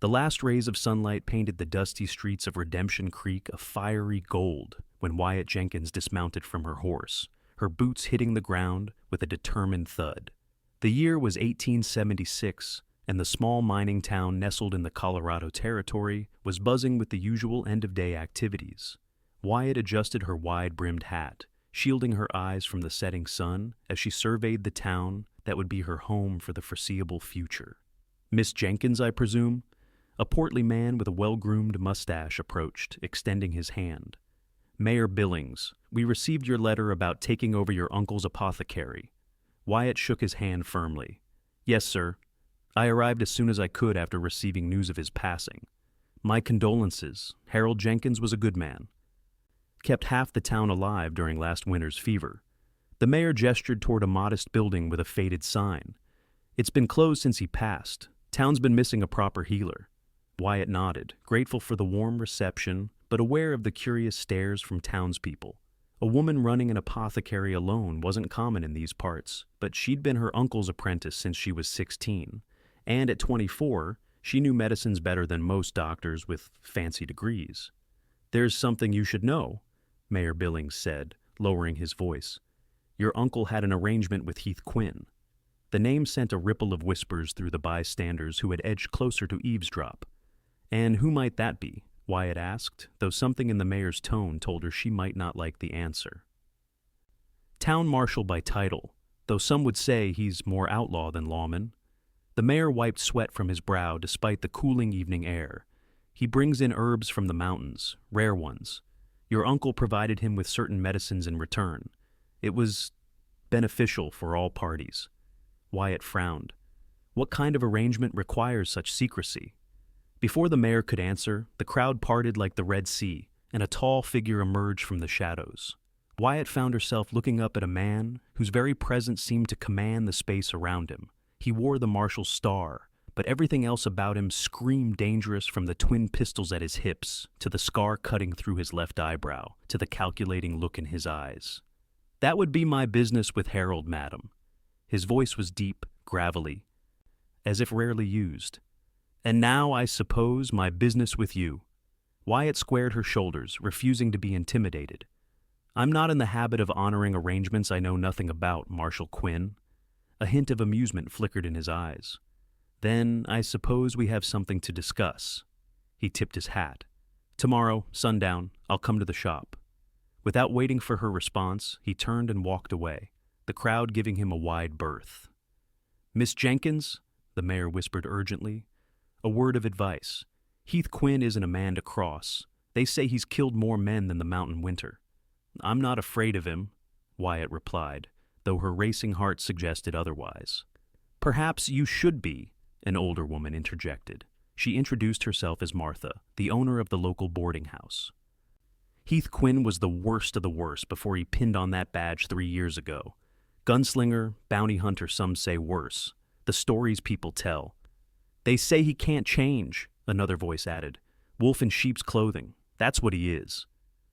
The last rays of sunlight painted the dusty streets of Redemption Creek a fiery gold when Wyatt Jenkins dismounted from her horse, her boots hitting the ground with a determined thud. The year was 1876, and the small mining town nestled in the Colorado Territory was buzzing with the usual end-of-day activities. Wyatt adjusted her wide-brimmed hat, shielding her eyes from the setting sun as she surveyed the town that would be her home for the foreseeable future. "Miss Jenkins, I presume?" A portly man with a well-groomed mustache approached, extending his hand. "Mayor Billings, we received your letter about taking over your uncle's apothecary." Wyatt shook his hand firmly. "Yes, sir. I arrived as soon as I could after receiving news of his passing. My condolences. Harold Jenkins was a good man. Kept half the town alive during last winter's fever." The mayor gestured toward a modest building with a faded sign. "It's been closed since he passed. Town's been missing a proper healer." Wyatt nodded, grateful for the warm reception, but aware of the curious stares from townspeople. A woman running an apothecary alone wasn't common in these parts, but she'd been her uncle's apprentice since she was 16, and at 24, she knew medicines better than most doctors with fancy degrees. "There's something you should know," Mayor Billings said, lowering his voice. "Your uncle had an arrangement with Heath Quinn." The name sent a ripple of whispers through the bystanders who had edged closer to eavesdrop. "And who might that be?" Wyatt asked, though something in the mayor's tone told her she might not like the answer. "Town marshal by title, though some would say he's more outlaw than lawman." The mayor wiped sweat from his brow despite the cooling evening air. "He brings in herbs from the mountains, rare ones. Your uncle provided him with certain medicines in return. It was beneficial for all parties." Wyatt frowned. "What kind of arrangement requires such secrecy?" Before the mayor could answer, the crowd parted like the Red Sea, and a tall figure emerged from the shadows. Wyatt found herself looking up at a man whose very presence seemed to command the space around him. He wore the marshal's star, but everything else about him screamed dangerous, from the twin pistols at his hips, to the scar cutting through his left eyebrow, to the calculating look in his eyes. "That would be my business with Harold, madam." His voice was deep, gravelly, as if rarely used. "And now, I suppose, my business with you." Wyatt squared her shoulders, refusing to be intimidated. "I'm not in the habit of honoring arrangements I know nothing about, Marshal Quinn." A hint of amusement flickered in his eyes. "Then I suppose we have something to discuss." He tipped his hat. "Tomorrow, sundown, I'll come to the shop." Without waiting for her response, he turned and walked away, the crowd giving him a wide berth. "Miss Jenkins," the mayor whispered urgently, "a word of advice. Heath Quinn isn't a man to cross. They say he's killed more men than the mountain winter." "I'm not afraid of him," Wyatt replied, though her racing heart suggested otherwise. "Perhaps you should be," an older woman interjected. She introduced herself as Martha, the owner of the local boarding house. "Heath Quinn was the worst of the worst before he pinned on that badge 3 years ago. Gunslinger, bounty hunter, some say worse. The stories people tell." "They say he can't change," another voice added. "Wolf in sheep's clothing. That's what he is."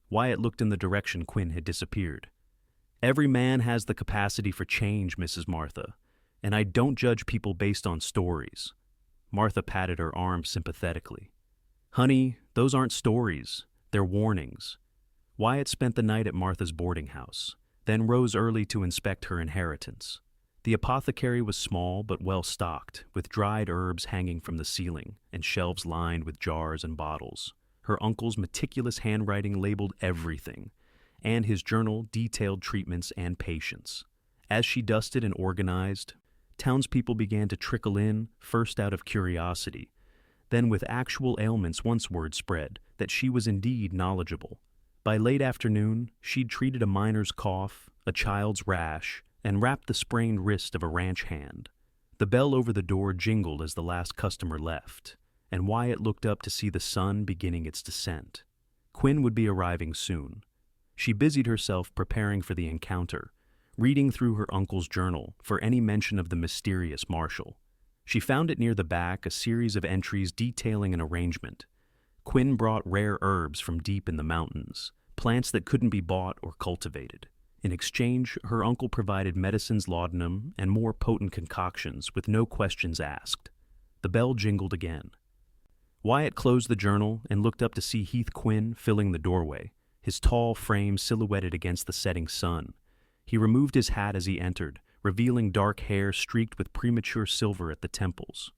Wyatt looked in the direction Quinn had disappeared. "Every man has the capacity for change, Mrs. Martha, and I don't judge people based on stories." Martha patted her arm sympathetically. "Honey, those aren't stories. They're warnings." Wyatt spent the night at Martha's boarding house, then rose early to inspect her inheritance. The apothecary was small but well stocked, with dried herbs hanging from the ceiling and shelves lined with jars and bottles. Her uncle's meticulous handwriting labeled everything, and his journal detailed treatments and patients. As she dusted and organized, townspeople began to trickle in, first out of curiosity, then with actual ailments once word spread that she was indeed knowledgeable. By late afternoon, she'd treated a miner's cough, a child's rash, and wrapped the sprained wrist of a ranch hand. The bell over the door jingled as the last customer left, and Wyatt looked up to see the sun beginning its descent. Quinn would be arriving soon. She busied herself preparing for the encounter, reading through her uncle's journal for any mention of the mysterious marshal. She found it near the back, a series of entries detailing an arrangement. Quinn brought rare herbs from deep in the mountains, plants that couldn't be bought or cultivated. In exchange, her uncle provided medicines, laudanum, and more potent concoctions with no questions asked. The bell jingled again. Wyatt closed the journal and looked up to see Heath Quinn filling the doorway, his tall frame silhouetted against the setting sun. He removed his hat as he entered, revealing dark hair streaked with premature silver at the temples.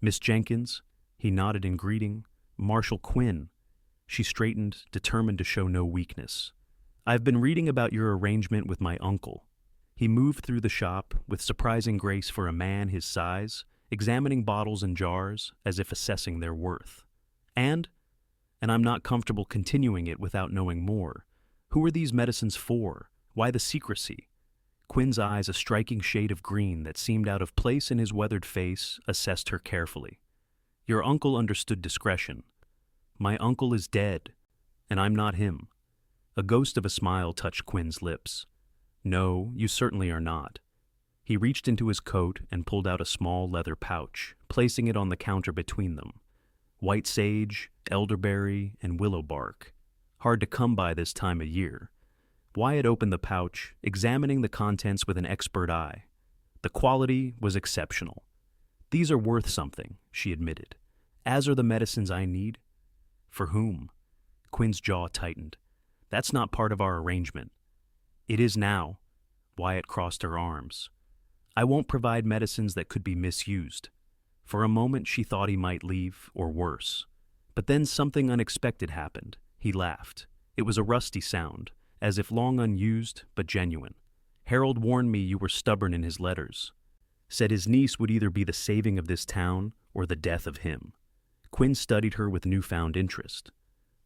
"Miss Jenkins," he nodded in greeting. "Marshal Quinn." She straightened, determined to show no weakness. "I've been reading about your arrangement with my uncle." He moved through the shop with surprising grace for a man his size, examining bottles and jars as if assessing their worth. And I'm not comfortable continuing it without knowing more. Who are these medicines for? Why the secrecy? Quinn's eyes, a striking shade of green that seemed out of place in his weathered face, assessed her carefully. "Your uncle understood discretion. My uncle is dead, and I'm not him." A ghost of a smile touched Quinn's lips. "No, you certainly are not." He reached into his coat and pulled out a small leather pouch, placing it on the counter between them. White sage, elderberry, and willow bark. Hard to come by this time of year. Wyatt opened the pouch, examining the contents with an expert eye. The quality was exceptional. "These are worth something," she admitted, "as are the medicines I need." "For whom?" Quinn's jaw tightened. "That's not part of our arrangement." "It is now." Wyatt crossed her arms. "I won't provide medicines that could be misused." For a moment she thought he might leave, or worse. But then something unexpected happened. He laughed. It was a rusty sound, as if long unused, but genuine. "Harold warned me you were stubborn in his letters. Said his niece would either be the saving of this town or the death of him." Quinn studied her with newfound interest.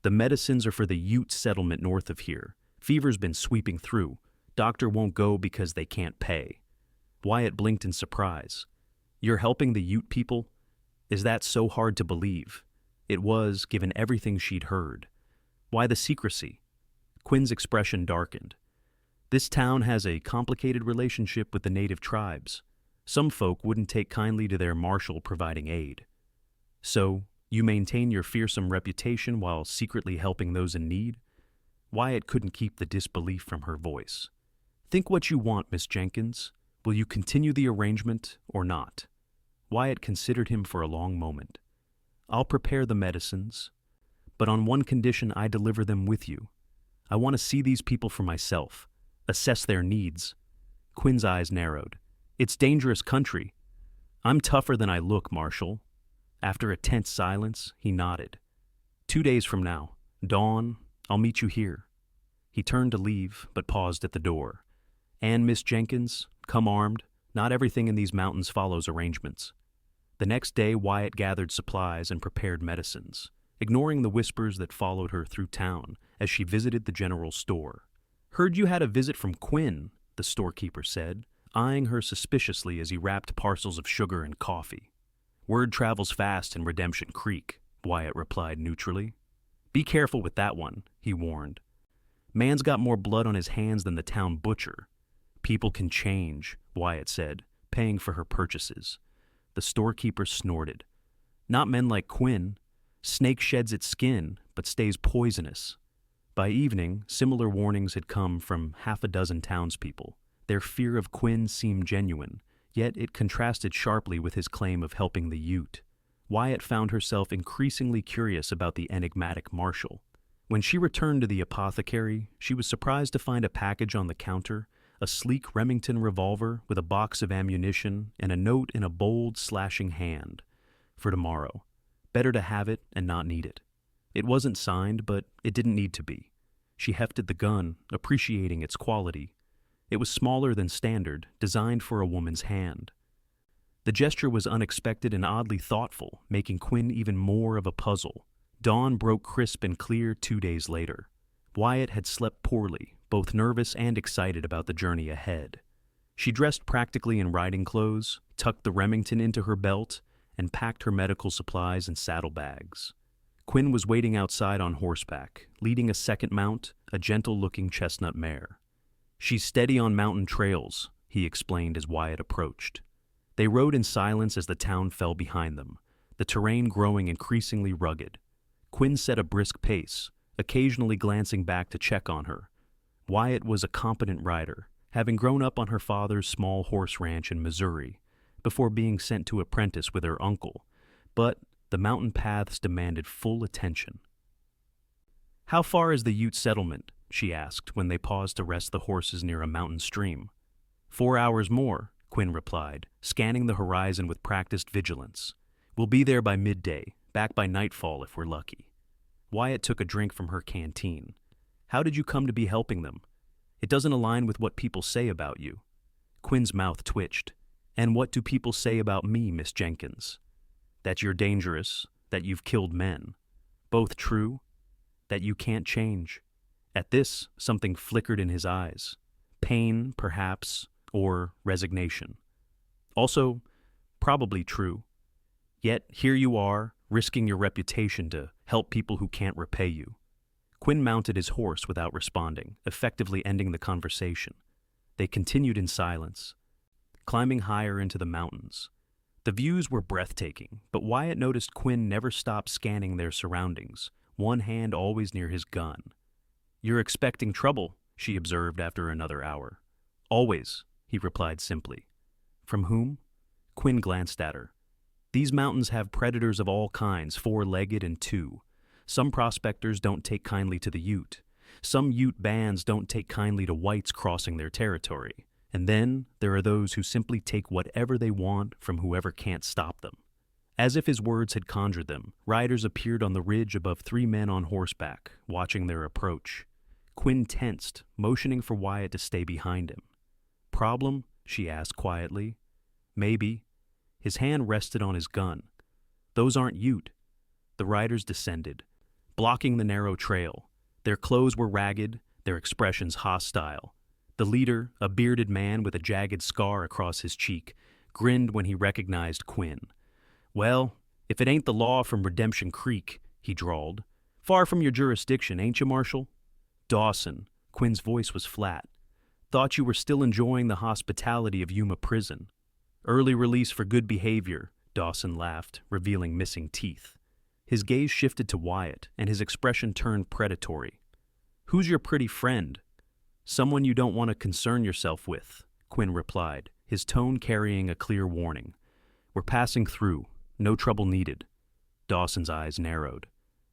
"The medicines are for the Ute settlement north of here. Fever's been sweeping through. Doctor won't go because they can't pay." Wyatt blinked in surprise. "You're helping the Ute people? Is that so hard to believe?" It was, given everything she'd heard. "Why the secrecy?" Quinn's expression darkened. "This town has a complicated relationship with the native tribes. Some folk wouldn't take kindly to their marshal providing aid. So, you maintain your fearsome reputation while secretly helping those in need?" Wyatt couldn't keep the disbelief from her voice. "Think what you want, Miss Jenkins. Will you continue the arrangement or not?" Wyatt considered him for a long moment. "I'll prepare the medicines, but on one condition I deliver them with you. I want to see these people for myself, assess their needs." Quinn's eyes narrowed. "It's dangerous country." "I'm tougher than I look, Marshal." After a tense silence, he nodded. 2 days from now, dawn, I'll meet you here." He turned to leave, but paused at the door. "And Miss Jenkins, come armed. Not everything in these mountains follows arrangements." The next day, Wyatt gathered supplies and prepared medicines, ignoring the whispers that followed her through town as she visited the general store. "Heard you had a visit from Quinn," the storekeeper said, eyeing her suspiciously as he wrapped parcels of sugar and coffee. "Word travels fast in Redemption Creek," Wyatt replied neutrally. "Be careful with that one," he warned. "Man's got more blood on his hands than the town butcher." "People can change," Wyatt said, paying for her purchases. The storekeeper snorted. "Not men like Quinn. Snake sheds its skin, but stays poisonous." By evening, similar warnings had come from half a dozen townspeople. Their fear of Quinn seemed genuine, yet it contrasted sharply with his claim of helping the Ute. Wyatt found herself increasingly curious about the enigmatic marshal. When she returned to the apothecary, she was surprised to find a package on the counter, a sleek Remington revolver with a box of ammunition and a note in a bold, slashing hand. "For tomorrow. Better to have it and not need it." It wasn't signed, but it didn't need to be. She hefted the gun, appreciating its quality. It was smaller than standard, designed for a woman's hand. The gesture was unexpected and oddly thoughtful, making Quinn even more of a puzzle. Dawn broke crisp and clear 2 days later. Wyatt had slept poorly, both nervous and excited about the journey ahead. She dressed practically in riding clothes, tucked the Remington into her belt, and packed her medical supplies in saddlebags. Quinn was waiting outside on horseback, leading a second mount, a gentle-looking chestnut mare. "She's steady on mountain trails," he explained as Wyatt approached. They rode in silence as the town fell behind them, the terrain growing increasingly rugged. Quinn set a brisk pace, occasionally glancing back to check on her. Wyatt was a competent rider, having grown up on her father's small horse ranch in Missouri, before being sent to apprentice with her uncle. But The mountain paths demanded full attention. "How far is the Ute settlement?" she asked when they paused to rest the horses near a mountain stream. 4 hours more, Quinn replied, scanning the horizon with practiced vigilance. "We'll be there by midday, back by nightfall if we're lucky." Wyatt took a drink from her canteen. "How did you come to be helping them? It doesn't align with what people say about you." Quinn's mouth twitched. "And what do people say about me, Miss Jenkins? That you're dangerous, that you've killed men. Both true, that you can't change." At this, something flickered in his eyes. Pain, perhaps, or resignation. Also, probably true. Yet here you are, risking your reputation to help people who can't repay you. Quinn mounted his horse without responding, effectively ending the conversation. They continued in silence, climbing higher into the mountains. The views were breathtaking, but Wyatt noticed Quinn never stopped scanning their surroundings, one hand always near his gun. "You're expecting trouble," she observed after another hour. "Always," he replied simply. "From whom?" Quinn glanced at her. "These mountains have predators of all kinds, 4-legged and 2. Some prospectors don't take kindly to the Ute. Some Ute bands don't take kindly to whites crossing their territory. And then there are those who simply take whatever they want from whoever can't stop them." As if his words had conjured them, riders appeared on the ridge above 3 men on horseback, watching their approach. Quinn tensed, motioning for Wyatt to stay behind him. "Problem?" she asked quietly. "Maybe." His hand rested on his gun. "Those aren't Ute." The riders descended, blocking the narrow trail. Their clothes were ragged, their expressions hostile. The leader, a bearded man with a jagged scar across his cheek, grinned when he recognized Quinn. "Well, if it ain't the law from Redemption Creek," he drawled. "Far from your jurisdiction, ain't you, Marshal?" "Dawson." Quinn's voice was flat. "Thought you were still enjoying the hospitality of Yuma Prison." "Early release for good behavior," Dawson laughed, revealing missing teeth. His gaze shifted to Wyatt, and his expression turned predatory. "Who's your pretty friend?" "Someone you don't want to concern yourself with," Quinn replied, his tone carrying a clear warning. "We're passing through. No trouble needed." Dawson's eyes narrowed.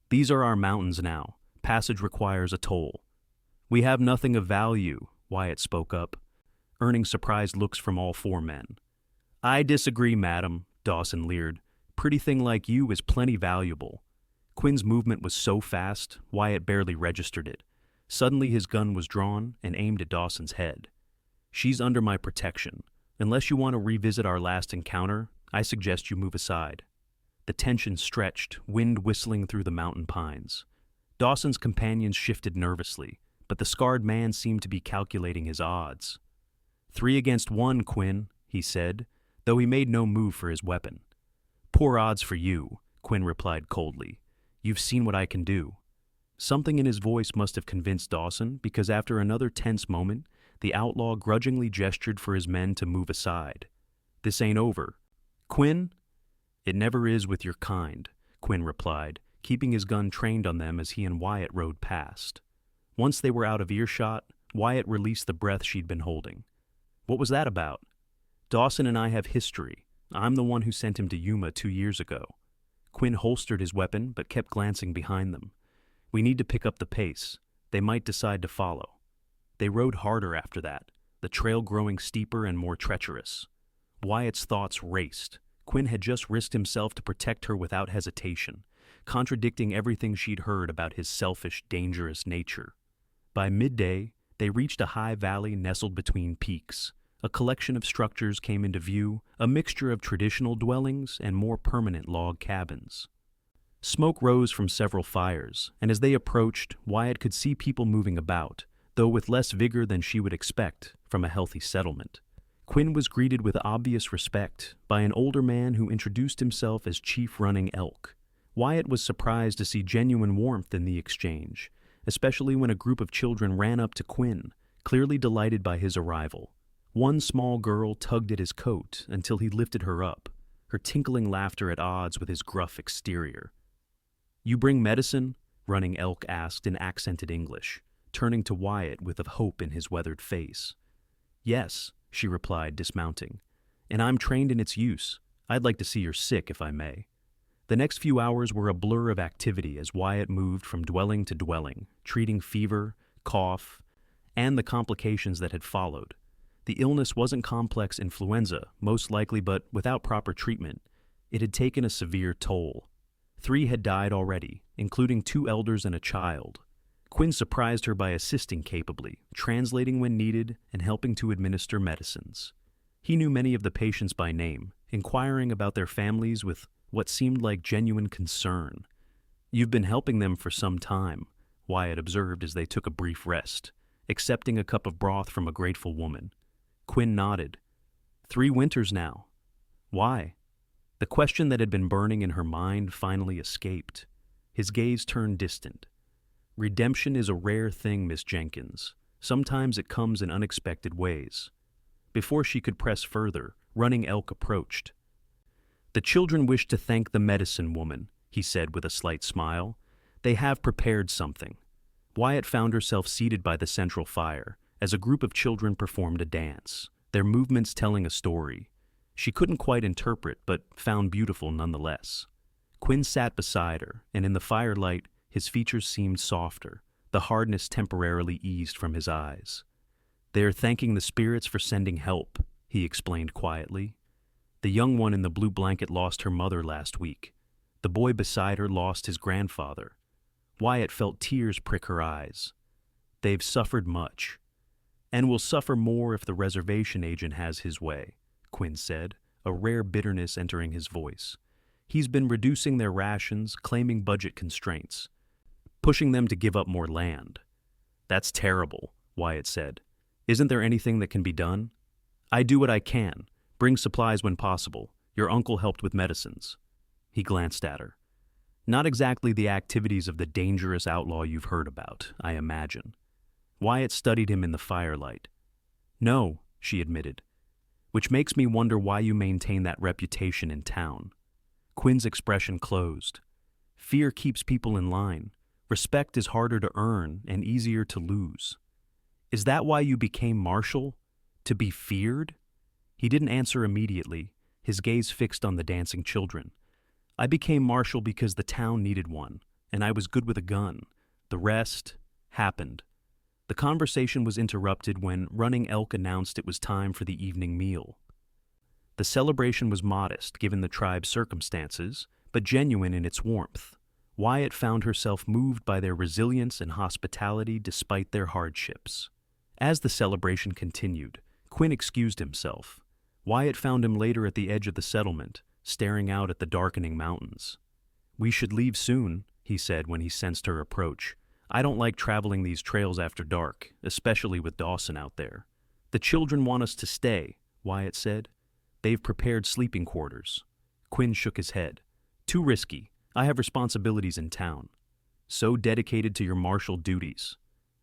"These are our mountains now. Passage requires a toll." "We have nothing of value," Wyatt spoke up, earning surprised looks from all 4 men. "I disagree, madam," Dawson leered. "Pretty thing like you is plenty valuable." Quinn's movement was so fast, Wyatt barely registered it. Suddenly his gun was drawn and aimed at Dawson's head. "She's under my protection. Unless you want to revisit our last encounter, I suggest you move aside." The tension stretched, wind whistling through the mountain pines. Dawson's companions shifted nervously, but the scarred man seemed to be calculating his odds. 3 against 1, Quinn," he said, though he made no move for his weapon. "Poor odds for you," Quinn replied coldly. "You've seen what I can do." Something in his voice must have convinced Dawson, because after another tense moment, the outlaw grudgingly gestured for his men to move aside. "This ain't over." "Quinn?" "It never is with your kind," Quinn replied, keeping his gun trained on them as he and Wyatt rode past. Once they were out of earshot, Wyatt released the breath she'd been holding. "What was that about?" "Dawson and I have history. I'm the one who sent him to Yuma 2 years ago." Quinn holstered his weapon but kept glancing behind them. "We need to pick up the pace. They might decide to follow." They rode harder after that, the trail growing steeper and more treacherous. Wyatt's thoughts raced. Quinn had just risked himself to protect her without hesitation, contradicting everything she'd heard about his selfish, dangerous nature. By midday, they reached a high valley nestled between peaks. A collection of structures came into view, a mixture of traditional dwellings and more permanent log cabins. Smoke rose from several fires, and as they approached, Wyatt could see people moving about, though with less vigor than she would expect from a healthy settlement. Quinn was greeted with obvious respect by an older man who introduced himself as Chief Running Elk. Wyatt was surprised to see genuine warmth in the exchange, especially when a group of children ran up to Quinn, clearly delighted by his arrival. One small girl tugged at his coat until he lifted her up, her tinkling laughter at odds with his gruff exterior. "You bring medicine?" Running Elk asked in accented English, turning to Wyatt with hope in his weathered face. "Yes," she replied, dismounting, "and I'm trained in its use. I'd like to see your sick, if I may." The next few hours were a blur of activity as Wyatt moved from dwelling to dwelling, treating fever, cough, and the complications that had followed. The illness wasn't complex influenza, most likely, but without proper treatment, it had taken a severe toll. 3 had died already, including 2 elders and a child. Quinn surprised her by assisting capably, translating when needed and helping to administer medicines. He knew many of the patients by name, inquiring about their families with what seemed like genuine concern. "You've been helping them for some time," Wyatt observed as they took a brief rest, accepting a cup of broth from a grateful woman. Quinn nodded. 3 winters now. Why? The question that had been burning in her mind finally escaped. His gaze turned distant. "Redemption is a rare thing, Miss Jenkins. Sometimes it comes in unexpected ways." Before she could press further, Running Elk approached. "The children wish to thank the medicine woman," he said with a slight smile. "They have prepared something." Wyatt found herself seated by the central fire as a group of children performed a dance, their movements telling a story. She couldn't quite interpret, but found beautiful nonetheless. Quinn sat beside her, and in the firelight, his features seemed softer, the hardness temporarily eased from his eyes. "They are thanking the spirits for sending help," he explained quietly. "The young one in the blue blanket lost her mother last week. The boy beside her lost his grandfather." Wyatt felt tears prick her eyes. "They've suffered much, and will suffer more if the reservation agent has his way," Quinn said, a rare bitterness entering his voice. "He's been reducing their rations, claiming budget constraints, pushing them to give up more land." "That's terrible," Wyatt said. "Isn't there anything that can be done?" "I do what I can. Bring supplies when possible. Your uncle helped with medicines." He glanced at her. "Not exactly the activities of the dangerous outlaw you've heard about, I imagine." Wyatt studied him in the firelight. "No," she admitted. "Which makes me wonder why you maintain that reputation in town." Quinn's expression closed. "Fear keeps people in line. Respect is harder to earn and easier to lose." "Is that why you became marshal? To be feared?" He didn't answer immediately, his gaze fixed on the dancing children. "I became marshal because the town needed one, and I was good with a gun. The rest happened." The conversation was interrupted when Running Elk announced it was time for the evening meal. The celebration was modest given the tribe's circumstances, but genuine in its warmth. Wyatt found herself moved by their resilience and hospitality despite their hardships. As the celebration continued, Quinn excused himself. Wyatt found him later at the edge of the settlement, staring out at the darkening mountains. "We should leave soon," he said when he sensed her approach. "I don't like traveling these trails after dark, especially with Dawson out there." "The children want us to stay," Wyatt said. "They've prepared sleeping quarters." Quinn shook his head. "Too risky. I have responsibilities in town." "So dedicated to your martial duties,"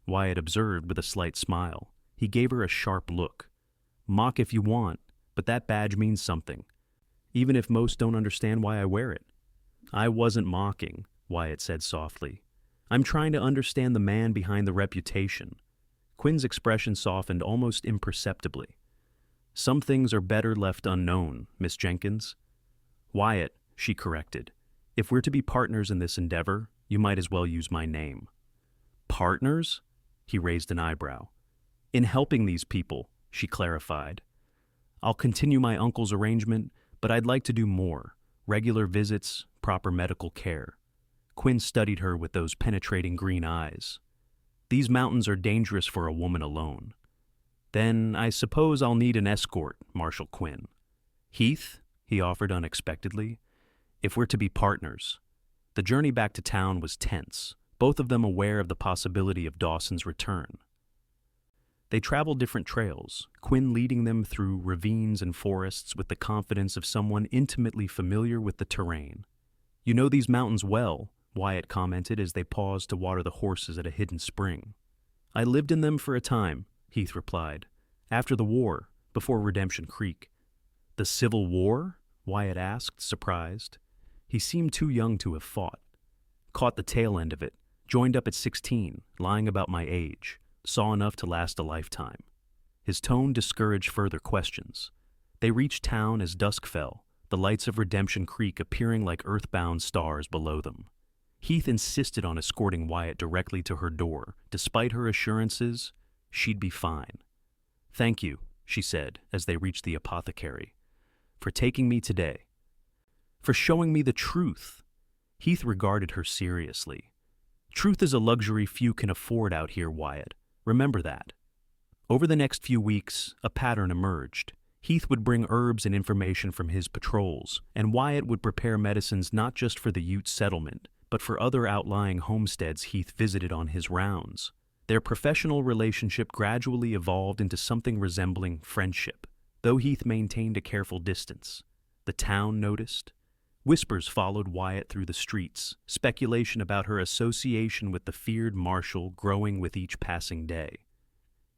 Wyatt observed with a slight smile. He gave her a sharp look. "Mock if you want, but that badge means something, even if most don't understand why I wear it." "I wasn't mocking," Wyatt said softly. "I'm trying to understand the man behind the reputation." Quinn's expression softened almost imperceptibly. "Some things are better left unknown, Miss Jenkins." "Wyatt," she corrected. "If we're to be partners in this endeavor, you might as well use my name." "Partners?" He raised an eyebrow. "In helping these people," she clarified. "I'll continue my uncle's arrangement, but I'd like to do more. Regular visits, proper medical care." Quinn studied her with those penetrating green eyes. "These mountains are dangerous for a woman alone." "Then I suppose I'll need an escort, Marshal Quinn." "Heath?" he offered unexpectedly. "If we're to be partners." The journey back to town was tense, both of them aware of the possibility of Dawson's return. They traveled different trails, Quinn leading them through ravines and forests with the confidence of someone intimately familiar with the terrain. "You know these mountains well," Wyatt commented as they paused to water the horses at a hidden spring. "I lived in them for a time," Heath replied. "After the war, before Redemption Creek." "The Civil War?" Wyatt asked, surprised. He seemed too young to have fought. "Caught the tail end of it. Joined up at 16, lying about my age. Saw enough to last a lifetime." His tone discouraged further questions. They reached town as dusk fell, the lights of Redemption Creek appearing like earthbound stars below them. Heath insisted on escorting Wyatt directly to her door, despite her assurances she'd be fine. "Thank you," she said as they reached the apothecary, "for taking me today. For showing me the truth." Heath regarded her seriously. "Truth is a luxury few can afford out here, Wyatt. Remember that." Over the next few weeks, a pattern emerged. Heath would bring herbs and information from his patrols, and Wyatt would prepare medicines not just for the Ute settlement, but for other outlying homesteads Heath visited on his rounds. Their professional relationship gradually evolved into something resembling friendship, though Heath maintained a careful distance. The town noticed. Whispers followed Wyatt through the streets, speculation about her association with the feared marshal growing with each passing day.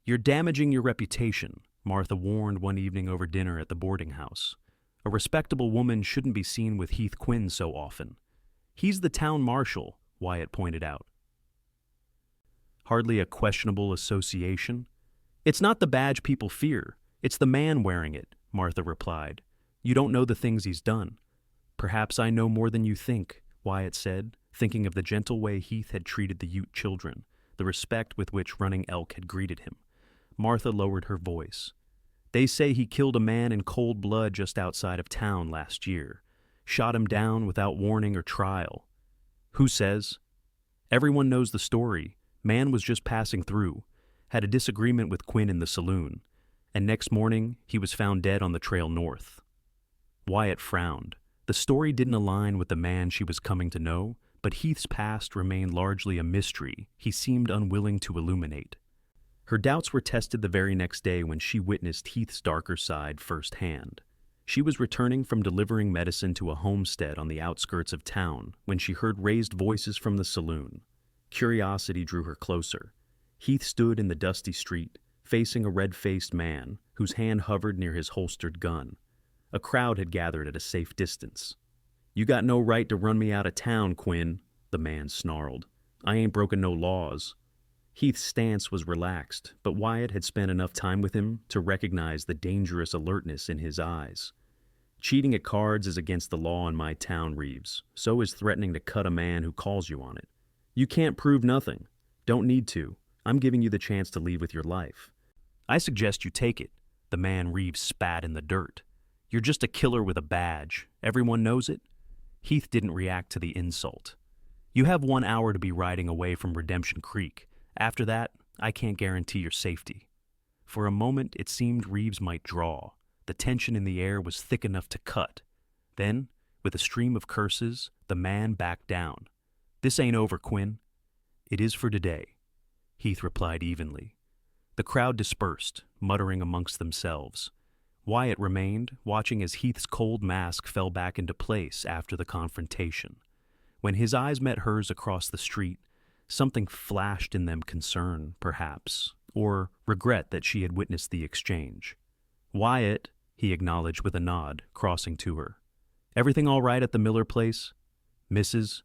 "You're damaging your reputation," Martha warned one evening over dinner at the boarding house. "A respectable woman shouldn't be seen with Heath Quinn so often." "He's the town marshal," Wyatt pointed out. "Hardly a questionable association." "It's not the badge people fear. It's the man wearing it," Martha replied. "You don't know the things he's done." "Perhaps I know more than you think," Wyatt said, thinking of the gentle way Heath had treated the Ute children, the respect with which Running Elk had greeted him. Martha lowered her voice. "They say he killed a man in cold blood just outside of town last year. Shot him down without warning or trial." "Who says?" "Everyone knows the story. Man was just passing through. Had a disagreement with Quinn in the saloon. And next morning, he was found dead on the trail north." Wyatt frowned. The story didn't align with the man she was coming to know, but Heath's past remained largely a mystery he seemed unwilling to illuminate. Her doubts were tested the very next day when she witnessed Heath's darker side firsthand. She was returning from delivering medicine to a homestead on the outskirts of town when she heard raised voices from the saloon. Curiosity drew her closer. Heath stood in the dusty street, facing a red-faced man whose hand hovered near his holstered gun. A crowd had gathered at a safe distance. "You got no right to run me out of town, Quinn," the man snarled. "I ain't broken no laws." Heath's stance was relaxed, but Wyatt had spent enough time with him to recognize the dangerous alertness in his eyes. "Cheating at cards is against the law in my town, Reeves. So is threatening to cut a man who calls you on it. You can't prove nothing. Don't need to. I'm giving you the chance to leave with your life." "I suggest you take it," the man Reeves spat in the dirt. "You're just a killer with a badge. Everyone knows it." Heath didn't react to the insult. "You have 1 hour to be riding away from Redemption Creek. After that, I can't guarantee your safety." For a moment, it seemed Reeves might draw. The tension in the air was thick enough to cut. Then, with a stream of curses, the man backed down. "This ain't over, Quinn." "It is for today," Heath replied evenly. The crowd dispersed, muttering amongst themselves. Wyatt remained, watching as Heath's cold mask fell back into place after the confrontation. When his eyes met hers across the street, something flashed in them, concern, perhaps, or regret that she had witnessed the exchange. "Wyatt," he acknowledged with a nod, crossing to her. "Everything all right at the Miller place?" "Mrs.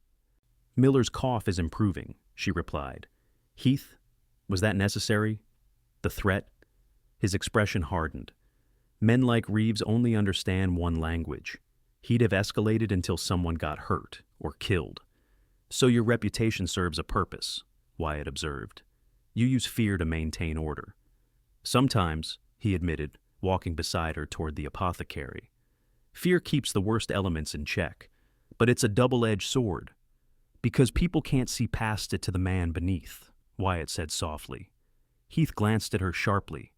Miller's cough is improving," she replied. "Heath, was that necessary? The threat?" His expression hardened. Men like Reeves only understand one language. He'd have escalated until someone got hurt or killed. "So your reputation serves a purpose," Wyatt observed. "You use fear to maintain order." "Sometimes," he admitted, walking beside her toward the apothecary. "Fear keeps the worst elements in check, but it's a double-edged sword. Because people can't see past it to the man beneath," Wyatt said softly. Heath glanced at her sharply.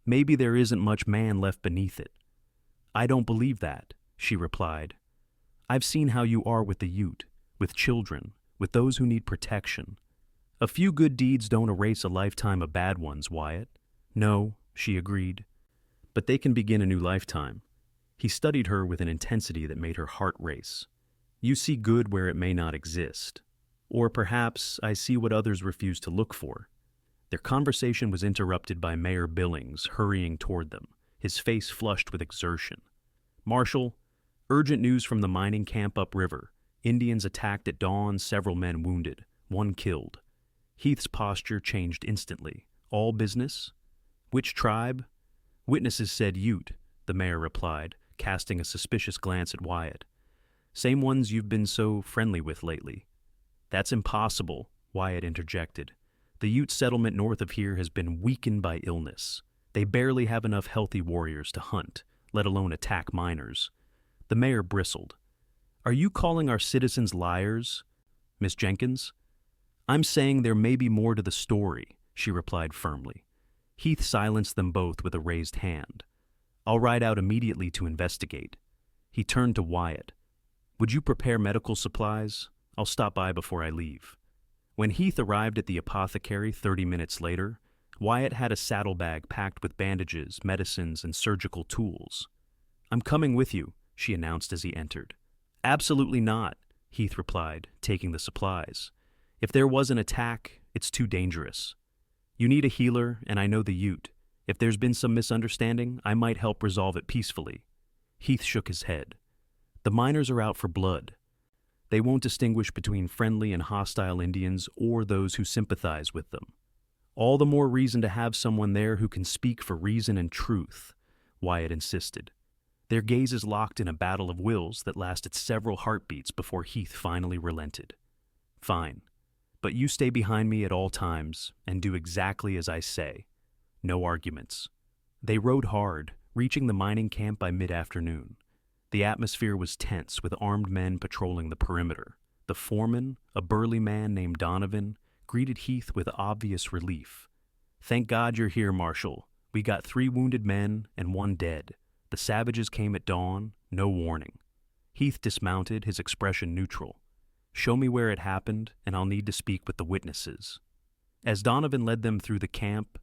"Maybe there isn't much man left beneath it." "I don't believe that," she replied. "I've seen how you are with the Ute, with children, with those who need protection. A few good deeds don't erase a lifetime of bad ones, Wyatt." "No," she agreed. "But they can begin a new lifetime." He studied her with an intensity that made her heart race. "You see good where it may not exist. Or perhaps I see what others refuse to look for." Their conversation was interrupted by Mayor Billings hurrying toward them, his face flushed with exertion. "Marshal, urgent news from the mining camp upriver. Indians attacked at dawn, several men wounded, one killed." Heath's posture changed instantly. "All business?" "Which tribe?" "Witnesses said Ute," the mayor replied. casting a suspicious glance at Wyatt. "Same ones you've been so friendly with lately." "That's impossible," Wyatt interjected. "The Ute settlement north of here has been weakened by illness. They barely have enough healthy warriors to hunt, let alone attack miners." The mayor bristled. "Are you calling our citizens liars, Miss Jenkins?" "I'm saying there may be more to the story," she replied firmly. Heath silenced them both with a raised hand. "I'll ride out immediately to investigate." He turned to Wyatt. "Would you prepare medical supplies? I'll stop by before I leave." When Heath arrived at the apothecary 30 minutes later, Wyatt had a saddlebag packed with bandages, medicines, and surgical tools. "I'm coming with you," she announced as he entered. "Absolutely not," Heath replied, taking the supplies. "If there was an attack, it's too dangerous. You need a healer, and I know the Ute. If there's been some misunderstanding, I might help resolve it peacefully." Heath shook his head. "The miners are out for blood. They won't distinguish between friendly and hostile Indians or those who sympathize with them. All the more reason to have someone there who can speak for reason and truth," Wyatt insisted. Their gazes locked in a battle of wills that lasted several heartbeats before Heath finally relented. "Fine. But you stay behind me at all times and do exactly as I say. No arguments." They rode hard, reaching the mining camp by mid-afternoon. The atmosphere was tense, with armed men patrolling the perimeter. The foreman, a burly man named Donovan, greeted Heath with obvious relief. "Thank God you're here, Marshal. We got 3 wounded men and 1 dead. The savages came at dawn, no warning." Heath dismounted, his expression neutral. "Show me where it happened, and I'll need to speak with the witnesses." As Donovan led them through the camp,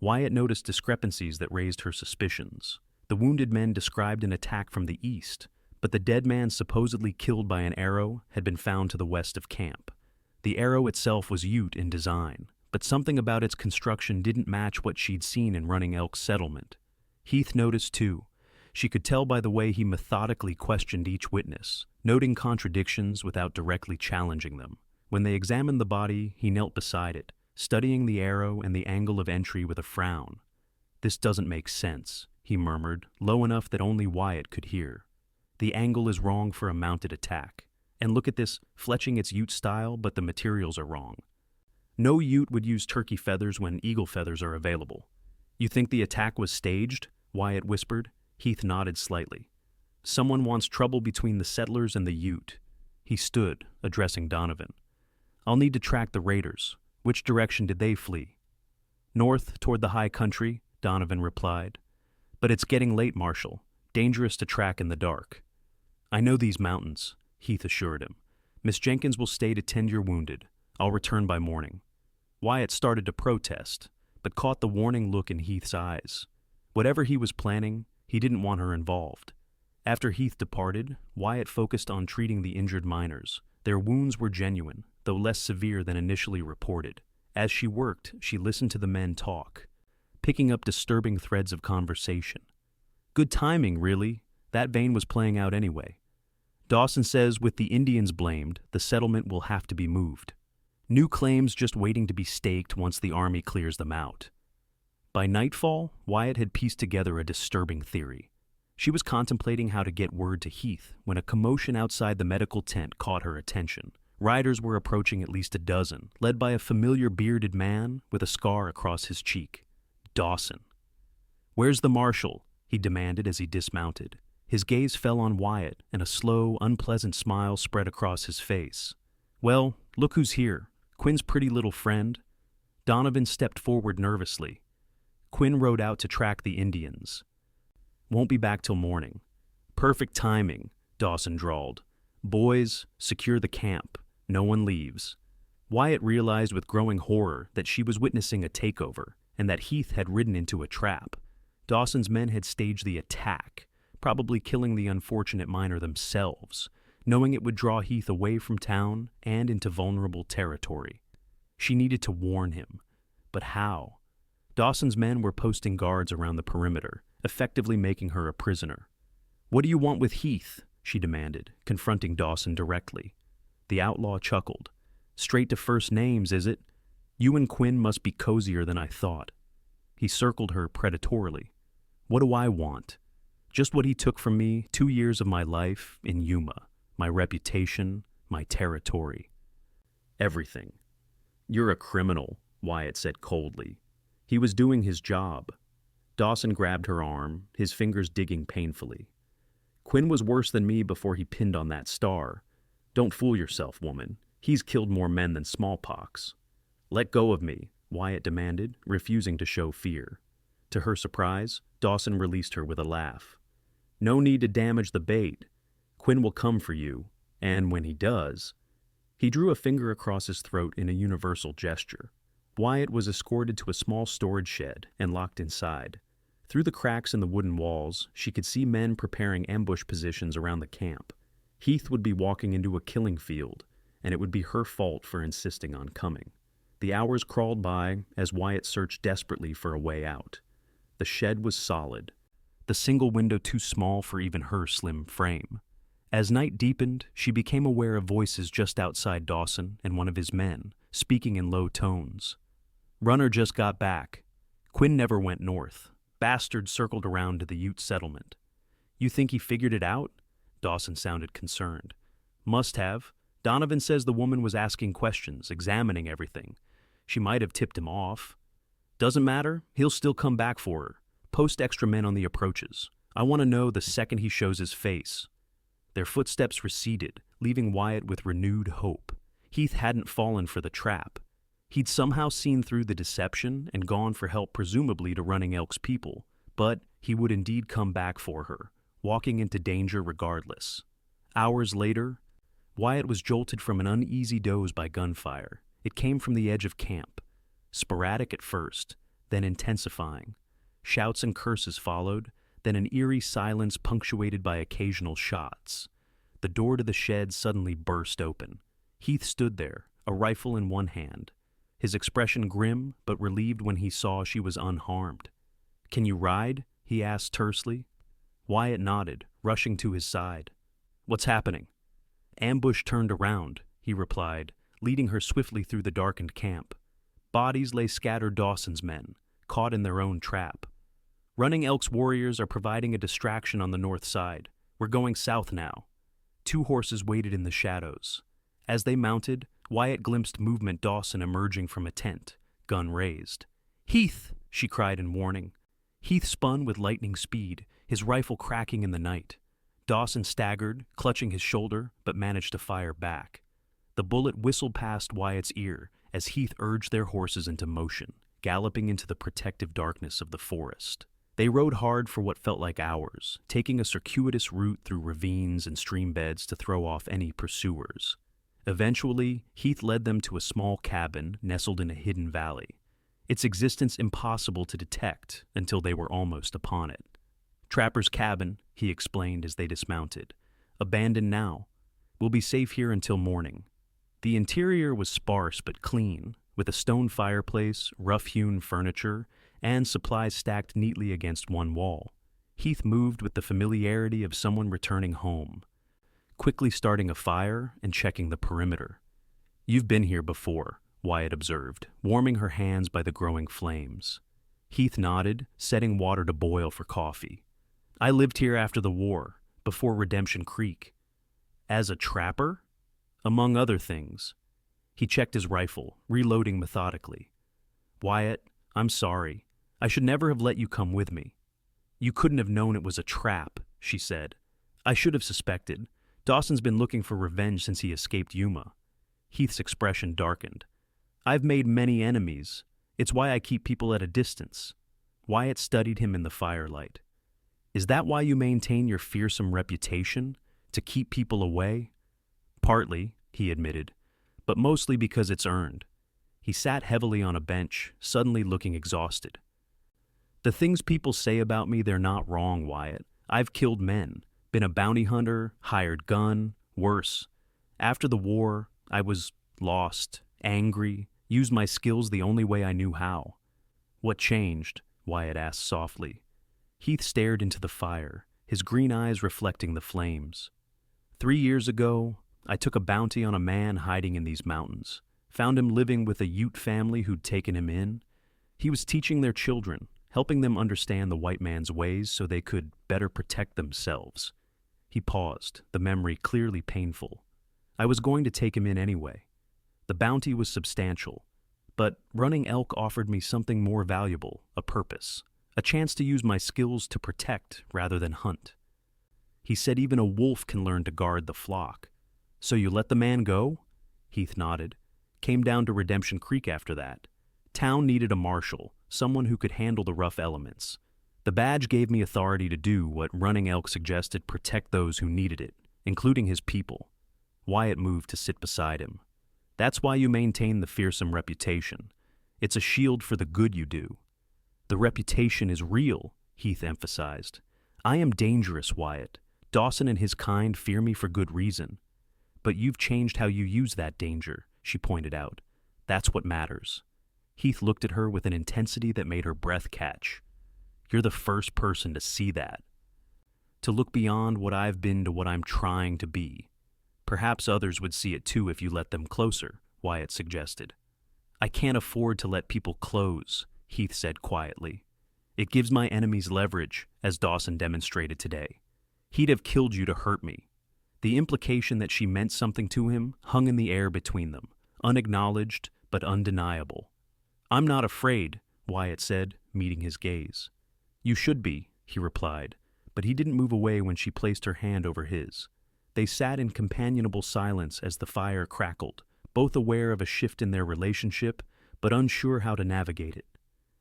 Wyatt noticed discrepancies that raised her suspicions. The wounded men described an attack from the east, but the dead man supposedly killed by an arrow had been found to the west of camp. The arrow itself was Ute in design, but something about its construction didn't match what she'd seen in Running Elk's settlement. Heath noticed too. She could tell by the way he methodically questioned each witness, noting contradictions without directly challenging them. When they examined the body, he knelt beside it, studying the arrow and the angle of entry with a frown. "This doesn't make sense," he murmured, low enough that only Wyatt could hear. "The angle is wrong for a mounted attack. And look at this, fletching its Ute style, but the materials are wrong. No Ute would use turkey feathers when eagle feathers are available." "You think the attack was staged?" Wyatt whispered. Heath nodded slightly. "Someone wants trouble between the settlers and the Ute." He stood, addressing Donovan. "I'll need to track the raiders. Which direction did they flee?" "North, toward the high country," Donovan replied. "But it's getting late, Marshal. Dangerous to track in the dark." "I know these mountains," Heath assured him. "Miss Jenkins will stay to tend your wounded. I'll return by morning." Wyatt started to protest, but caught the warning look in Heath's eyes. Whatever he was planning, he didn't want her involved. After Heath departed, Wyatt focused on treating the injured miners. Their wounds were genuine, though less severe than initially reported. As she worked, she listened to the men talk, picking up disturbing threads of conversation. "Good timing, really. That vein was playing out anyway. Dawson says with the Indians blamed, the settlement will have to be moved. New claims just waiting to be staked once the army clears them out." By nightfall, Wyatt had pieced together a disturbing theory. She was contemplating how to get word to Heath when a commotion outside the medical tent caught her attention. Riders were approaching at least a dozen, led by a familiar bearded man with a scar across his cheek. Dawson. "Where's the marshal?" he demanded as he dismounted. His gaze fell on Wyatt, and a slow, unpleasant smile spread across his face. "Well, look who's here. Quinn's pretty little friend." Donovan stepped forward nervously. "Quinn rode out to track the Indians. Won't be back till morning." "Perfect timing," Dawson drawled. "Boys, secure the camp. No one leaves." Wyatt realized with growing horror that she was witnessing a takeover, and that Heath had ridden into a trap. Dawson's men had staged the attack, probably killing the unfortunate miner themselves, knowing it would draw Heath away from town and into vulnerable territory. She needed to warn him. But how? Dawson's men were posting guards around the perimeter, effectively making her a prisoner. "What do you want with Heath?" she demanded, confronting Dawson directly. The outlaw chuckled. "Straight to first names, is it? You and Quinn must be cozier than I thought." He circled her predatorily. "What do I want?" Just what he took from me 2 years of my life in Yuma, my reputation, my territory. Everything. You're a criminal, Wyatt said coldly. He was doing his job. Dawson grabbed her arm, his fingers digging painfully. Quinn was worse than me before he pinned on that star. Don't fool yourself, woman. He's killed more men than smallpox. Let go of me, Wyatt demanded, refusing to show fear. To her surprise, Dawson released her with a laugh. No need to damage the bait. Quinn will come for you, and when he does... He drew a finger across his throat in a universal gesture. Wyatt was escorted to a small storage shed and locked inside. Through the cracks in the wooden walls, she could see men preparing ambush positions around the camp. Heath would be walking into a killing field, and it would be her fault for insisting on coming. The hours crawled by as Wyatt searched desperately for a way out. The shed was solid, the single window too small for even her slim frame. As night deepened, she became aware of voices just outside Dawson and one of his men, speaking in low tones. Runner just got back. Quinn never went north. Bastard circled around to the Ute settlement. You think he figured it out? Dawson sounded concerned. Must have. Donovan says the woman was asking questions, examining everything. She might have tipped him off. Doesn't matter, he'll still come back for her. Post extra men on the approaches. I want to know the second he shows his face. Their footsteps receded, leaving Wyatt with renewed hope. Heath hadn't fallen for the trap. He'd somehow seen through the deception and gone for help, presumably to Running Elk's people, but he would indeed come back for her, walking into danger regardless. Hours later, Wyatt was jolted from an uneasy doze by gunfire. It came from the edge of camp. Sporadic at first, then intensifying. Shouts and curses followed, then an eerie silence punctuated by occasional shots. The door to the shed suddenly burst open. Heath stood there, a rifle in one hand, his expression grim but relieved when he saw she was unharmed. Can you ride? He asked tersely. Wyatt nodded, rushing to his side. What's happening? Ambush turned around, he replied, leading her swiftly through the darkened camp. Bodies lay scattered Dawson's men, caught in their own trap. Running Elk's warriors are providing a distraction on the north side. We're going south now. 2 horses waited in the shadows. As they mounted, Wyatt glimpsed movement Dawson emerging from a tent, gun raised. Heath! She cried in warning. Heath spun with lightning speed, his rifle cracking in the night. Dawson staggered, clutching his shoulder, but managed to fire back. The bullet whistled past Wyatt's ear as Heath urged their horses into motion, galloping into the protective darkness of the forest. They rode hard for what felt like hours, taking a circuitous route through ravines and stream beds to throw off any pursuers. Eventually, Heath led them to a small cabin nestled in a hidden valley, its existence impossible to detect until they were almost upon it. Trapper's cabin, he explained as they dismounted. Abandoned now. We'll be safe here until morning. The interior was sparse but clean, with a stone fireplace, rough-hewn furniture, and supplies stacked neatly against one wall. Heath moved with the familiarity of someone returning home, quickly starting a fire and checking the perimeter. You've been here before, Wyatt observed, warming her hands by the growing flames. Heath nodded, setting water to boil for coffee. I lived here after the war, before Redemption Creek. As a trapper? Among other things. He checked his rifle, reloading methodically. Wyatt, I'm sorry. I should never have let you come with me. You couldn't have known it was a trap, she said. I should have suspected. Dawson's been looking for revenge since he escaped Yuma. Heath's expression darkened. I've made many enemies. It's why I keep people at a distance. Wyatt studied him in the firelight. Is that why you maintain your fearsome reputation? To keep people away? Partly, he admitted, but mostly because it's earned. He sat heavily on a bench, suddenly looking exhausted. The things people say about me, they're not wrong, Wyatt. I've killed men, been a bounty hunter, hired gun, worse. After the war, I was lost, angry, used my skills the only way I knew how. What changed? Wyatt asked softly. Heath stared into the fire, his green eyes reflecting the flames. 3 years ago, I took a bounty on a man hiding in these mountains. Found him living with a Ute family who'd taken him in. He was teaching their children, helping them understand the white man's ways so they could better protect themselves. He paused, the memory clearly painful. I was going to take him in anyway. The bounty was substantial, but running elk offered me something more valuable, a purpose, a chance to use my skills to protect rather than hunt. He said even a wolf can learn to guard the flock. So you let the man go? Heath nodded. Came down to Redemption Creek after that. Town needed a marshal, someone who could handle the rough elements. The badge gave me authority to do what Running Elk suggested: protect those who needed it, including his people. Wyatt moved to sit beside him. That's why you maintain the fearsome reputation. It's a shield for the good you do. The reputation is real, Heath emphasized. I am dangerous, Wyatt. Dawson and his kind fear me for good reason. But you've changed how you use that danger, she pointed out. That's what matters. Heath looked at her with an intensity that made her breath catch. You're the first person to see that. To look beyond what I've been to what I'm trying to be. Perhaps others would see it too if you let them closer, Wyatt suggested. I can't afford to let people close, Heath said quietly. It gives my enemies leverage, as Dawson demonstrated today. He'd have killed you to hurt me. The implication that she meant something to him hung in the air between them, unacknowledged but undeniable. I'm not afraid, Wyatt said, meeting his gaze. You should be, he replied, but he didn't move away when she placed her hand over his. They sat in companionable silence as the fire crackled, both aware of a shift in their relationship, but unsure how to navigate it.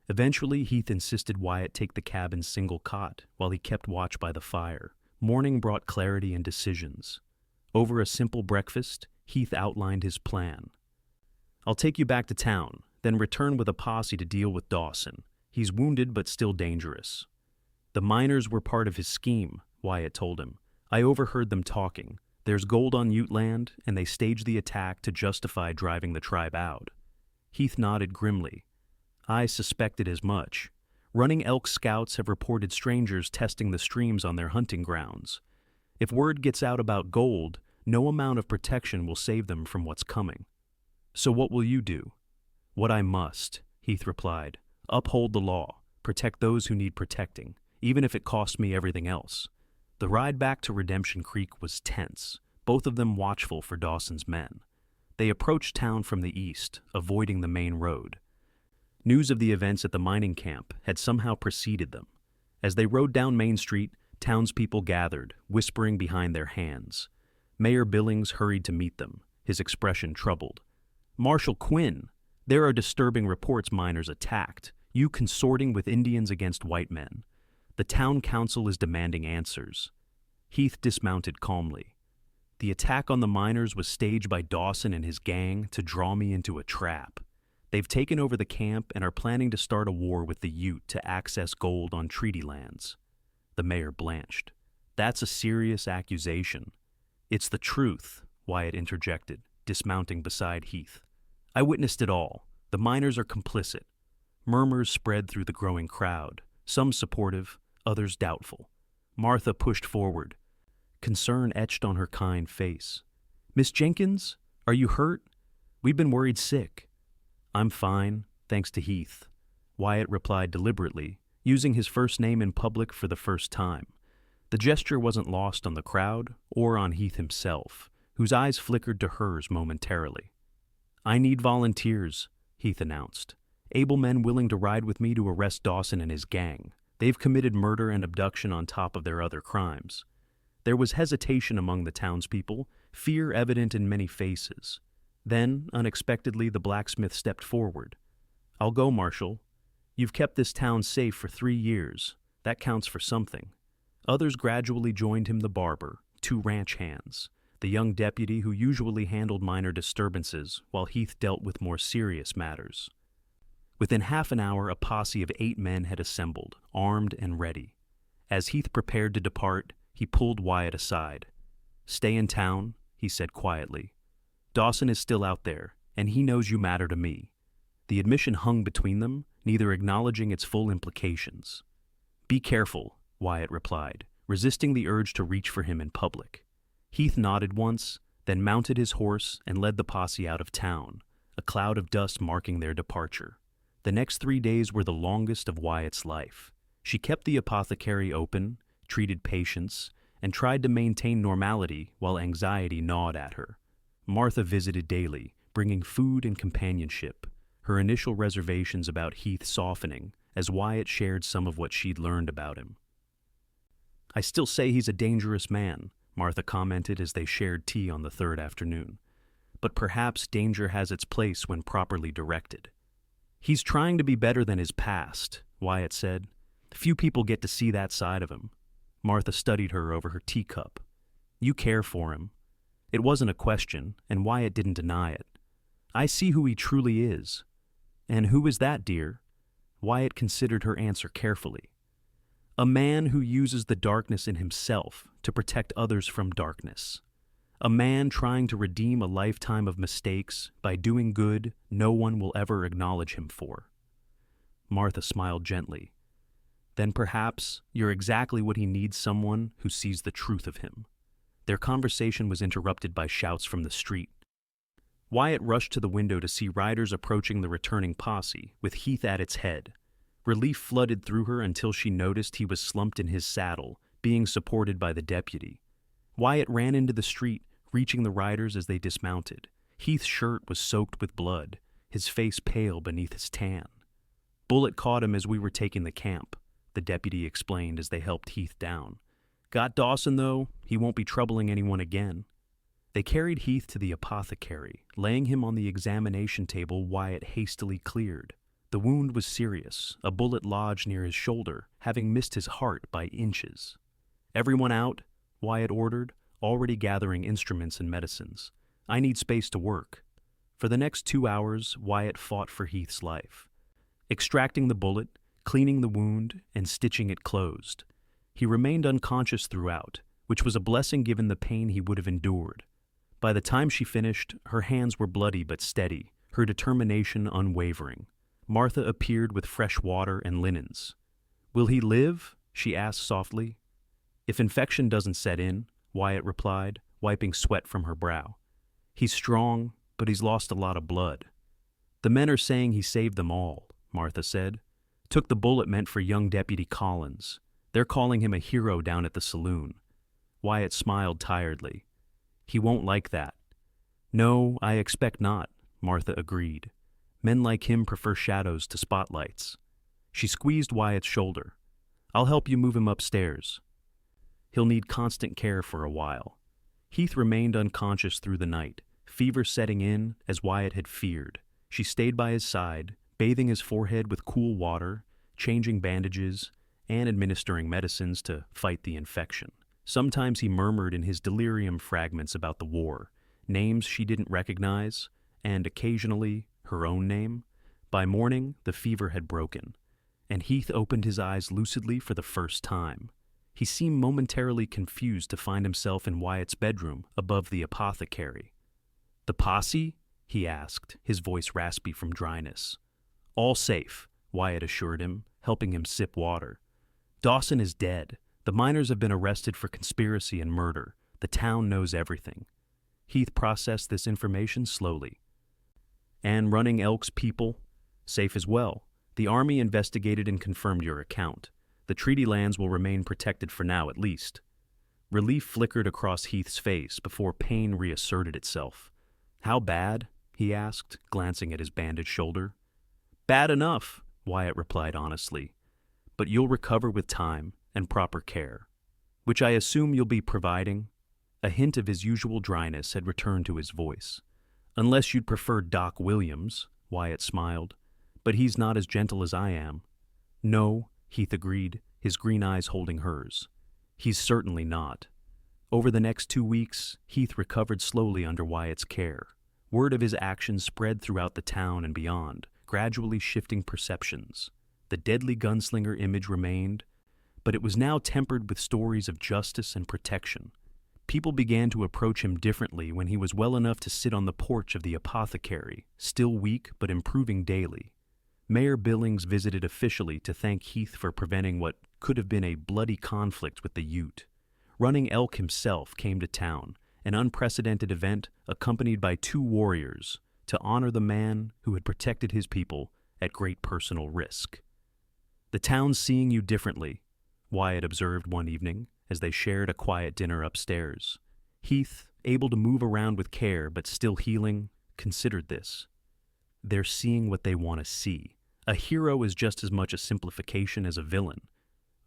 Eventually, Heath insisted Wyatt take the cabin's single cot while he kept watch by the fire. Morning brought clarity and decisions. Over a simple breakfast, Heath outlined his plan. I'll take you back to town, then return with a posse to deal with Dawson. He's wounded but still dangerous. The miners were part of his scheme, Wyatt told him. I overheard them talking. There's gold on Ute land, and they staged the attack to justify driving the tribe out. Heath nodded grimly. I suspected as much. Running Elk scouts have reported strangers testing the streams on their hunting grounds. If word gets out about gold, no amount of protection will save them from what's coming. So what will you do? What I must, Heath replied. Uphold the law, protect those who need protecting, even if it costs me everything else. The ride back to Redemption Creek was tense, both of them watchful for Dawson's men. They approached town from the east, avoiding the main road. News of the events at the mining camp had somehow preceded them. As they rode down Main Street, townspeople gathered, whispering behind their hands. Mayor Billings hurried to meet them, his expression troubled. Marshal Quinn, there are disturbing reports miners attacked, you consorting with Indians against white men. The town council is demanding answers. Heath dismounted calmly. The attack on the miners was staged by Dawson and his gang to draw me into a trap. They've taken over the camp and are planning to start a war with the Ute to access gold on treaty lands. The mayor blanched. That's a serious accusation. It's the truth, Wyatt interjected, dismounting beside Heath. I witnessed it all. The miners are complicit. Murmurs spread through the growing crowd, some supportive, others doubtful. Martha pushed forward. Concern etched on her kind face. Miss Jenkins, are you hurt? We've been worried sick. I'm fine, thanks to Heath, Wyatt replied deliberately, using his first name in public for the first time. The gesture wasn't lost on the crowd or on Heath himself, whose eyes flickered to hers momentarily. I need volunteers, Heath announced. Able men willing to ride with me to arrest Dawson and his gang. They've committed murder and abduction on top of their other crimes. There was hesitation among the townspeople, fear evident in many faces. Then, unexpectedly, the blacksmith stepped forward. I'll go, Marshal. You've kept this town safe for 3 years. That counts for something. Others gradually joined him: the barber, 2 ranch hands, the young deputy who usually handled minor disturbances while Heath dealt with more serious matters. Within half an hour, a posse of 8 men had assembled, armed and ready. As Heath prepared to depart, he pulled Wyatt aside. Stay in town, he said quietly. Dawson is still out there, and he knows you matter to me. The admission hung between them, neither acknowledging its full implications. Be careful, Wyatt replied, resisting the urge to reach for him in public. Heath nodded once, then mounted his horse and led the posse out of town, a cloud of dust marking their departure. The next 3 days were the longest of Wyatt's life. She kept the apothecary open, treated patients, and tried to maintain normality while anxiety gnawed at her. Martha visited daily, bringing food and companionship, her initial reservations about Heath softening as Wyatt shared some of what she'd learned about him. "I still say he's a dangerous man," Martha commented as they shared tea on the third afternoon. "But perhaps danger has its place when properly directed." "He's trying to be better than his past," Wyatt said. "Few people get to see that side of him." Martha studied her over her teacup. "You care for him." It wasn't a question, and Wyatt didn't deny it. "I see who he truly is." "And who is that, dear?" Wyatt considered her answer carefully. "A man who uses the darkness in himself to protect others from darkness. A man trying to redeem a lifetime of mistakes by doing good no one will ever acknowledge him for." Martha smiled gently. "Then perhaps you're exactly what he needs, someone who sees the truth of him." Their conversation was interrupted by shouts from the street. Wyatt rushed to the window to see riders approaching the returning posse, with Heath at its head. Relief flooded through her until she noticed he was slumped in his saddle, being supported by the deputy. Wyatt ran into the street, reaching the riders as they dismounted. Heath's shirt was soaked with blood, his face pale beneath his tan. "Bullet caught him as we were taking the camp," the deputy explained as they helped Heath down. "Got Dawson, though. He won't be troubling anyone again." They carried Heath to the apothecary, laying him on the examination table Wyatt hastily cleared. The wound was serious, a bullet lodged near his shoulder, having missed his heart by inches. "Everyone out," Wyatt ordered, already gathering instruments and medicines. "I need space to work." For the next 2 hours, Wyatt fought for Heath's life, extracting the bullet, cleaning the wound, and stitching it closed. He remained unconscious throughout, which was a blessing given the pain he would have endured. By the time she finished, her hands were bloody but steady, her determination unwavering. Martha appeared with fresh water and linens. "Will he live?" she asked softly. "If infection doesn't set in," Wyatt replied, wiping sweat from her brow. "He's strong, but he's lost a lot of blood." "The men are saying he saved them all," Martha said. "Took the bullet meant for young Deputy Collins. They're calling him a hero down at the saloon." Wyatt smiled tiredly. "He won't like that." "No, I expect not," Martha agreed. "Men like him prefer shadows to spotlights." She squeezed Wyatt's shoulder. "I'll help you move him upstairs." "He'll need constant care for a while." Heath remained unconscious through the night, fever setting in as Wyatt had feared. She stayed by his side, bathing his forehead with cool water, changing bandages, and administering medicines to fight the infection. Sometimes he murmured in his delirium fragments about the war, names she didn't recognize, and occasionally her own name. By morning, the fever had broken, and Heath opened his eyes lucidly for the first time. He seemed momentarily confused to find himself in Wyatt's bedroom above the apothecary. "The posse?" he asked, his voice raspy from dryness. "All safe," Wyatt assured him, helping him sip water. "Dawson is dead. The miners have been arrested for conspiracy and murder. The town knows everything." Heath processed this information slowly. "And Running Elk's people? Safe as well. The army investigated and confirmed your account. The treaty lands will remain protected for now at least." Relief flickered across Heath's face before pain reasserted itself. "How bad?" he asked, glancing at his bandaged shoulder. "Bad enough," Wyatt replied honestly. "But you'll recover with time and proper care." "Which I assume you'll be providing?" A hint of his usual dryness had returned to his voice. "Unless you'd prefer Doc Williams," Wyatt smiled. "But he's not as gentle as I am." "No," Heath agreed, his green eyes holding hers. "He's certainly not." Over the next 2 weeks, Heath recovered slowly under Wyatt's care. Word of his actions spread throughout the town and beyond, gradually shifting perceptions. The deadly gunslinger image remained, but it was now tempered with stories of justice and protection. People began to approach him differently when he was well enough to sit on the porch of the apothecary, still weak but improving daily. Mayor Billings visited officially to thank Heath for preventing what could have been a bloody conflict with the Ute. Running Elk himself came to town, an unprecedented event accompanied by 2 warriors, to honor the man who had protected his people at great personal risk. "The town's seeing you differently," Wyatt observed one evening as they shared a quiet dinner upstairs. Heath, able to move around with care but still healing, considered this. They're seeing what they want to see. A hero is just as much a simplification as a villain.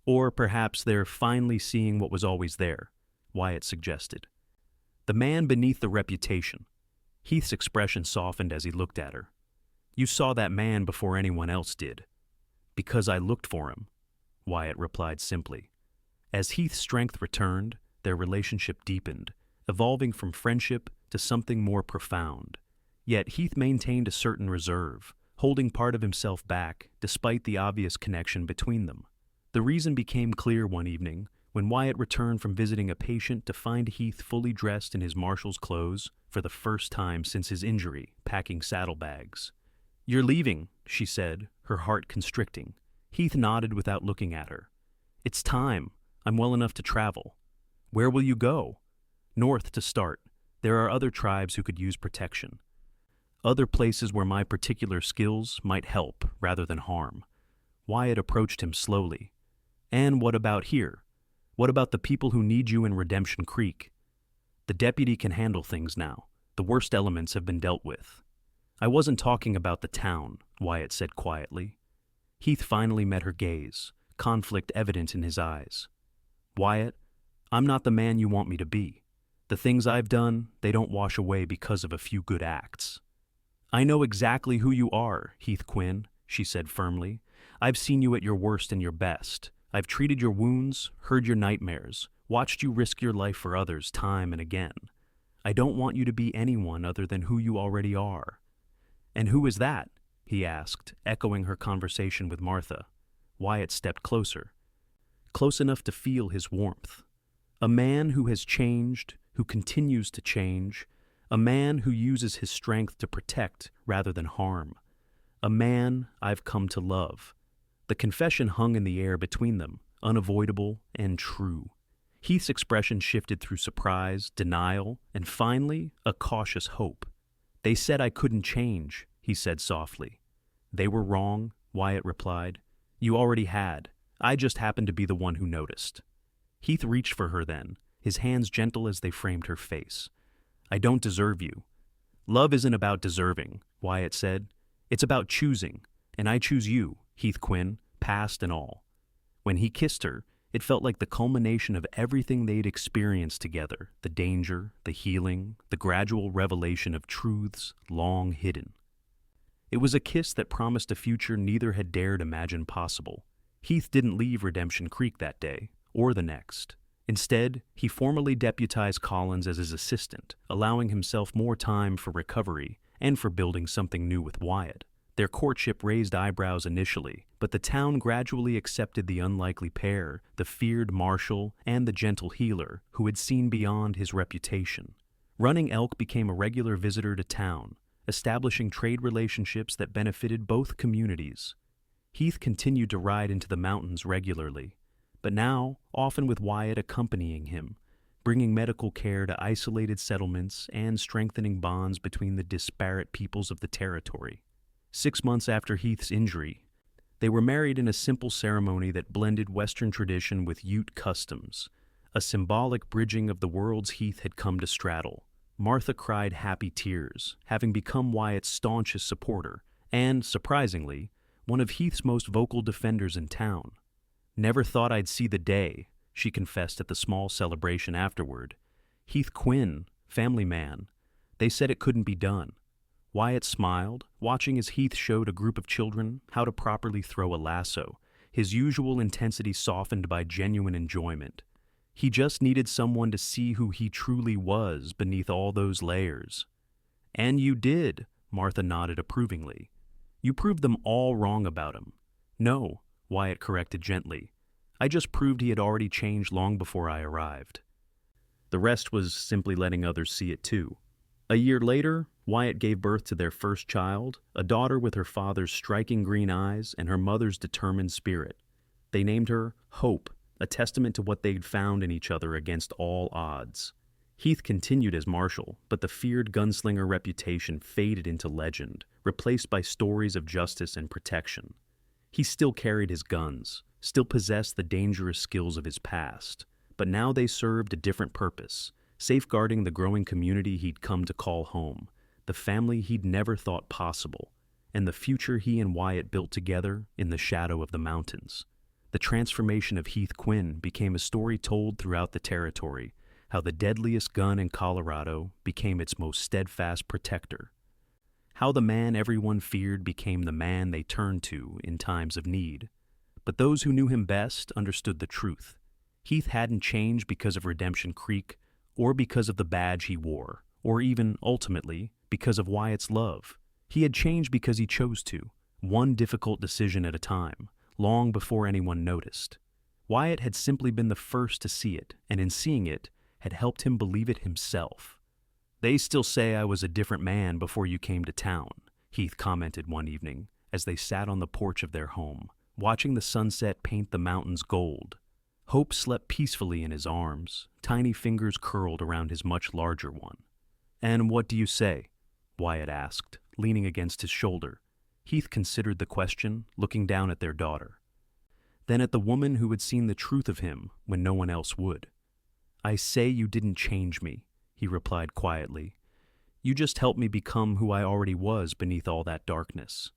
Or perhaps they're finally seeing what was always there, Wyatt suggested. The man beneath the reputation. Heath's expression softened as he looked at her. "You saw that man before anyone else did." "Because I looked for him," Wyatt replied simply. As Heath's strength returned, their relationship deepened, evolving from friendship to something more profound. Yet Heath maintained a certain reserve, holding part of himself back despite the obvious connection between them. The reason became clear one evening when Wyatt returned from visiting a patient to find Heath fully dressed in his marshal's clothes for the first time since his injury, packing saddlebags. "You're leaving," she said, her heart constricting. Heath nodded without looking at her. "It's time. I'm well enough to travel." "Where will you go?" "North to start. There are other tribes who could use protection. Other places where my particular skills might help rather than harm." Wyatt approached him slowly. "And what about here? What about the people who need you in Redemption Creek?" "The deputy can handle things now. The worst elements have been dealt with." "I wasn't talking about the town," Wyatt said quietly. Heath finally met her gaze, conflict evident in his eyes. "Wyatt, I'm not the man you want me to be. The things I've done, they don't wash away because of a few good acts." "I know exactly who you are, Heath Quinn," she said firmly. "I've seen you at your worst and your best. I've treated your wounds, heard your nightmares, watched you risk your life for others time and again. I don't want you to be anyone other than who you already are." "And who is that?" he asked, echoing her conversation with Martha. Wyatt stepped closer, close enough to feel his warmth. "A man who has changed, who continues to change. A man who uses his strength to protect rather than harm. A man I've come to love." The confession hung in the air between them, unavoidable and true. Heath's expression shifted through surprise, denial, and finally, a cautious hope. "They said I couldn't change," he said softly. "They were wrong," Wyatt replied. "You already had. I just happened to be the one who noticed." Heath reached for her then, his hands gentle as they framed her face. "I don't deserve you." "Love isn't about deserving," Wyatt said. "It's about choosing, and I choose you, Heath Quinn, past and all." When he kissed her, it felt like the culmination of everything they'd experienced together, the danger, the healing, the gradual revelation of truths long hidden. It was a kiss that promised a future neither had dared imagine possible. Heath didn't leave Redemption Creek that day, or the next. Instead, he formally deputized Collins as his assistant, allowing himself more time for recovery and for building something new with Wyatt. Their courtship raised eyebrows initially, but the town gradually accepted the unlikely pair, the feared marshal and the gentle healer, who had seen beyond his reputation. Running Elk became a regular visitor to town, establishing trade relationships that benefited both communities. Heath continued to ride into the mountains regularly, but now often with Wyatt accompanying him, bringing medical care to isolated settlements and strengthening bonds between the disparate peoples of the territory. 6 months after Heath's injury, they were married in a simple ceremony that blended Western tradition with Ute customs, a symbolic bridging of the worlds Heath had come to straddle. Martha cried happy tears, having become Wyatt's staunchest supporter, and, surprisingly, one of Heath's most vocal defenders in town. "Never thought I'd see the day," she confessed at the small celebration afterward. "Heath Quinn, family man. They said it couldn't be done." Wyatt smiled, watching as Heath showed a group of children how to properly throw a lasso, his usual intensity softened by genuine enjoyment. He just needed someone to see who he truly was beneath all those layers. "And you did," Martha nodded approvingly. "You proved them all wrong about him." "No," Wyatt corrected gently. "I just proved he had already changed long before I arrived." The rest was simply letting others see it too. A year later, Wyatt gave birth to their first child, a daughter with her father's striking green eyes and her mother's determined spirit. They named her Hope, a testament to what they'd found in each other against all odds. Heath continued as marshal, but the feared gunslinger reputation faded into legend, replaced by stories of justice and protection. He still carried his guns, still possessed the dangerous skills of his past, but now they served a different purpose, safeguarding the growing community he'd come to call home, the family he'd never thought possible, and the future he and Wyatt built together in the shadow of the mountains. The transformation of Heath Quinn became a story told throughout the territory, how the deadliest gun in Colorado became its most steadfast protector. How the man everyone feared became the man they turned to in times of need. But those who knew him best understood the truth. Heath hadn't changed because of Redemption Creek, or because of the badge he wore, or even, ultimately, because of Wyatt's love. He had changed because he chose to, one difficult decision at a time, long before anyone noticed. Wyatt had simply been the first to see it, and in seeing it, had helped him believe it himself. "They still say I was a different man before you came to town," Heath commented one evening, as they sat on the porch of their home, watching the sunset paint the mountains gold. Hope slept peacefully in his arms, tiny fingers curled around his much larger one. "And what do you say?" Wyatt asked, leaning against his shoulder. Heath considered the question, looking down at their daughter. Then at the woman who had seen the truth of him when no one else would. "I say you didn't change me," he replied quietly. "You just helped me become who I already was beneath all that darkness.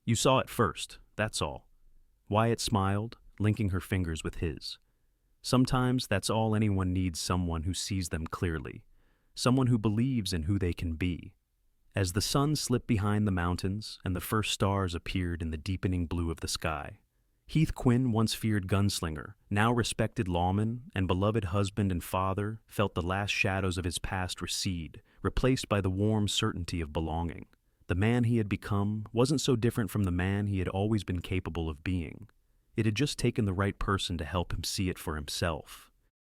You saw it first, that's all." Wyatt smiled, linking her fingers with his. Sometimes that's all anyone needs, someone who sees them clearly, someone who believes in who they can be. As the sun slipped behind the mountains and the first stars appeared in the deepening blue of the sky, Heath Quinn, once feared gunslinger, now respected lawman and beloved husband and father, felt the last shadows of his past recede, replaced by the warm certainty of belonging. The man he had become wasn't so different from the man he had always been capable of being. It had just taken the right person to help him see it for himself.